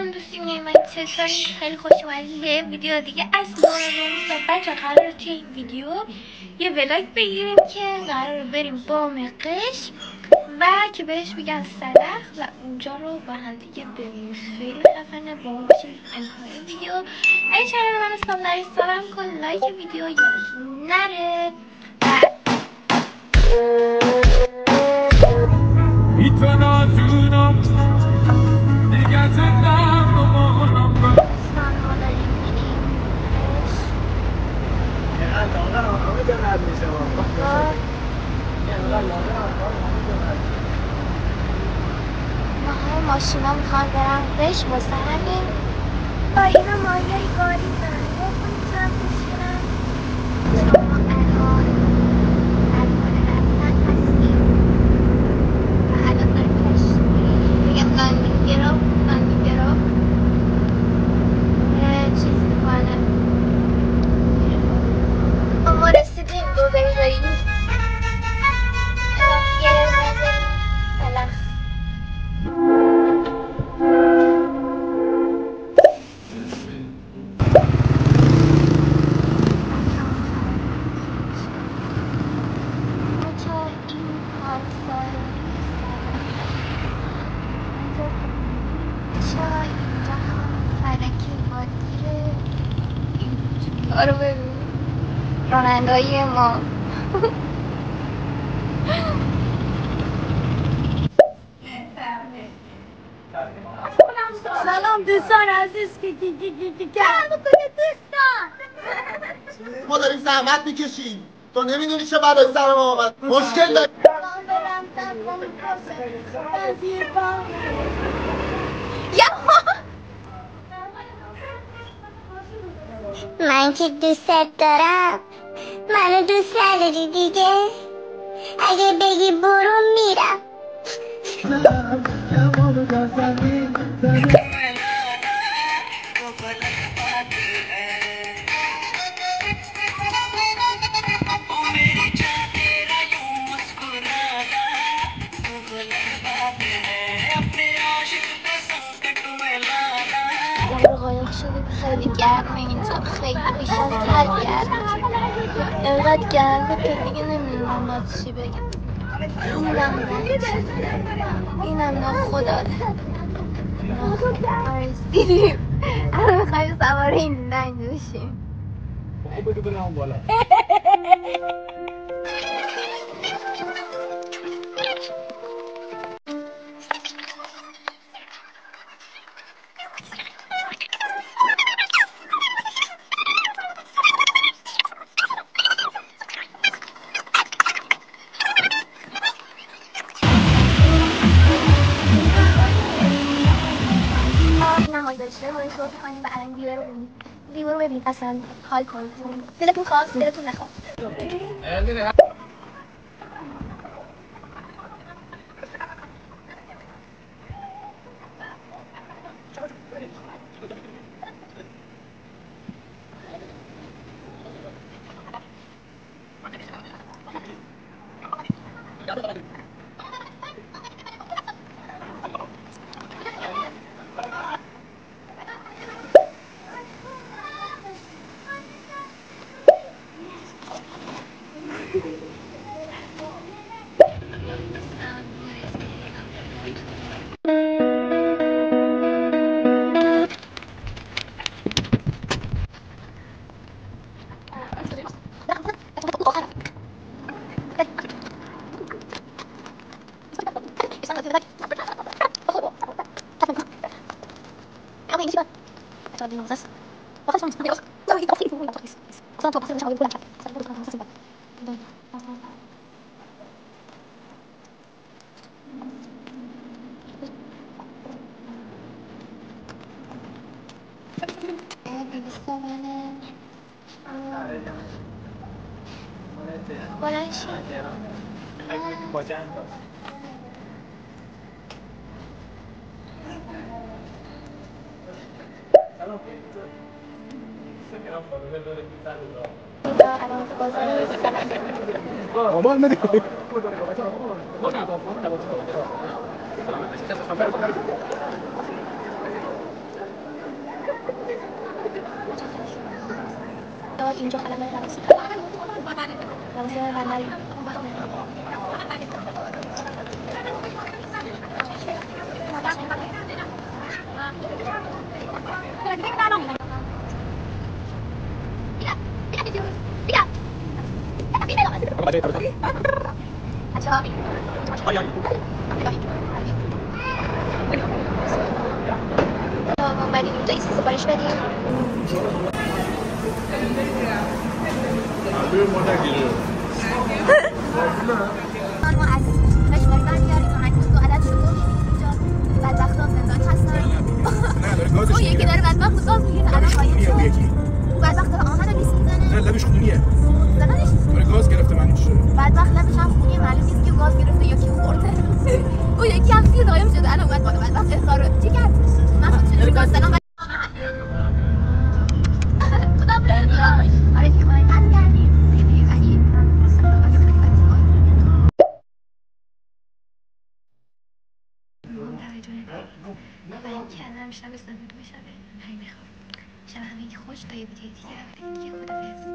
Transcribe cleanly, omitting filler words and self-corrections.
سلام دوستین، من چطورین؟ خیلی خوش اومدید به ویدیو دیگه از مارالون. و بچه قراره توی این ویدیو یه ولاگ بگیریم که قراره بریم بام قش و که بهش میگن سلخ و اونجا رو با هم دیگه ببینیم. خیلی خفنه، با ما باشید انتهای ویدیو. اگه چنل من ساب نرید سابم کن، لایک ویدیو یادتون نره. ماشینا میخوان برن قش واسه همین با اینا مایه گاری دارن یا کنیتم بشکنم شما الان رفتن هستیم و الان داریم قش بگم گندگرا چیز میکنه ما رسیدیم دو داریم یه نظریم سلام. آره ببین راننده‌ای ما سلام دوستان عزیز که دوستان ما داریم زحمت میکشیم، تو نمیدونی چه برای سر ما آمد. مشکل داریم. من که دوستت دارم، منو دوست نداری دیگه؟ اگه بگی برو میرم. قایق شدیم، خیلی گرمه اینجا، خیلی بیشتر گرمه، اینقدر گرمه که دیگه نمیدونم باید چی بگم. اینم ناخداره رسیدیم الان میخوایم سوار این لنگ بشیم. خوب بگو برم بالا. نمایی داشته باید شروع کنیم و الان دیوه رو ببینید اصلا حال کنید. دلتون خواست دلتون نخواست. مامان میدی اینجا خلبه روسی بندری اومدیم اینجا ایسی سفارش بدیم ما از کشوری برگردیم تا هنگوز دو عدد شده اینجا بدبخت ها زندانی هستن اون یکی داره بدبخت گاز میگیره الان قایم شد بدبخت داره آهن لیس میزنه نه لبش خونیه زدنش داره گاز گرفته من چه بدبخت لبش هم خونیه معلوم نیست که گاز گرفته یا کی خورده اون یکی هم زیر قایم شده الان اومد بالا بدبخت اخطار رو چی کرد من خود چجوری گاز زدم خدا برای آرزی کنید برگردیم و این که الان شب زمین رو شبه خیلی خوب شب همه خوش تا یه ویدیو دیگه خدافظ